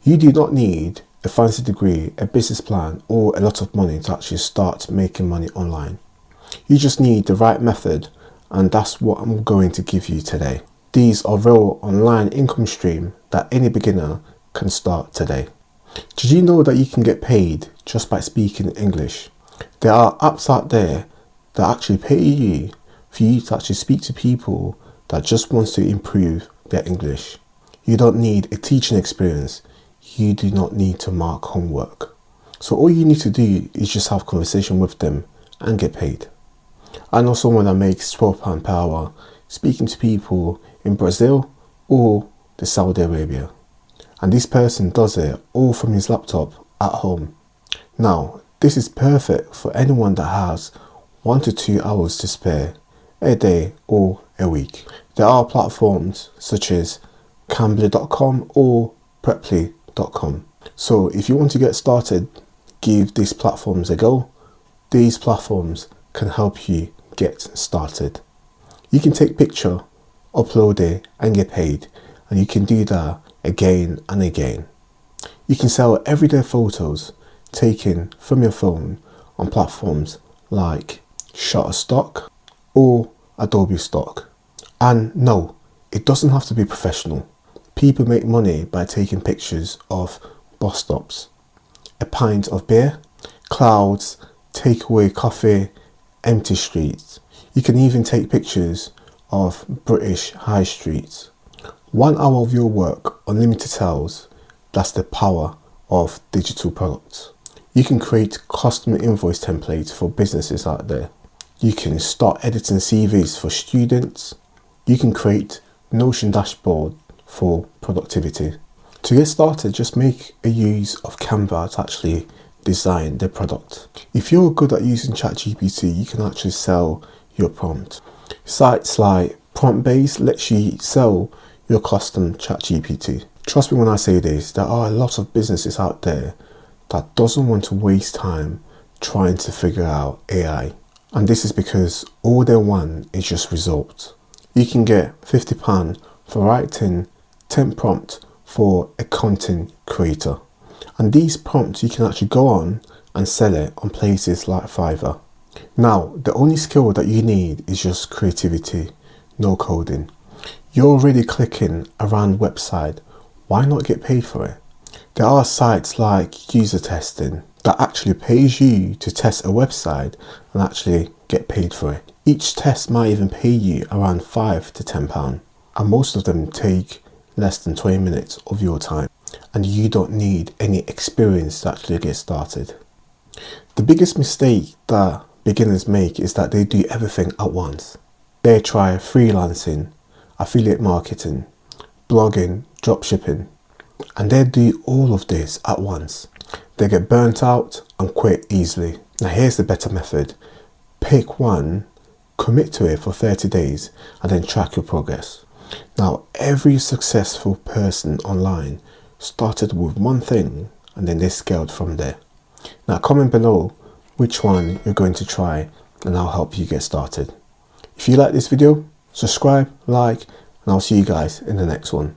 You do not need a fancy degree, a business plan, or a lot of money to actually start making money online. You just need the right method, and that's what I'm going to give you today. These are real online income stream that any beginner can start today. Did you know that you can get paid just by speaking English? There are apps out there that actually pay you for you to actually speak to people that just wants to improve their English. You don't need a teaching experience. You do not need to mark homework. So all you need to do is just have a conversation with them and get paid. I know someone that makes £12 per hour speaking to people in Brazil or the Saudi Arabia. And this person does it all from his laptop at home. Now, this is perfect for anyone that has 1 to 2 hours to spare a day or a week. There are platforms such as Cambly.com or PromptBase.com. So if you want to get started, give these platforms a go. These platforms can help you get started. You can take picture, upload it and get paid, and you can do that again and again. You can sell everyday photos taken from your phone on platforms like Shutterstock or Adobe Stock. And no, it doesn't have to be professional. People make money by taking pictures of bus stops, a pint of beer, clouds, takeaway coffee, empty streets. You can even take pictures of British high streets. 1 hour of your work, unlimited sales. That's the power of digital products. You can create custom invoice templates for businesses out there. You can start editing CVs for students. You can create Notion dashboard for productivity. To get started, just make a use of Canva to actually design the product. If you're good at using ChatGPT, you can actually sell your prompt. Sites like PromptBase lets you sell your custom ChatGPT. Trust me when I say this, there are a lot of businesses out there that doesn't want to waste time trying to figure out AI. And this is because all they want is just results. You can get £50 for writing 10 prompts for a content creator. And these prompts you can actually go on and sell it on places like Fiverr. Now, the only skill that you need is just creativity, no coding. You're already clicking around website, why not get paid for it? There are sites like UserTesting that actually pays you to test a website and actually get paid for it. Each test might even pay you around £5 to £10, and most of them take less than 20 minutes of your time, and you don't need any experience to actually get started. The biggest mistake that beginners make is that they do everything at once. They try freelancing, affiliate marketing, blogging, dropshipping, and they do all of this at once. They get burnt out and quit easily. Now here's the better method. Pick one, commit to it for 30 days and then track your progress. Now every successful person online started with one thing and then they scaled from there. Now comment below which one you're going to try and I'll help you get started. If you like this video, subscribe, like, and I'll see you guys in the next one.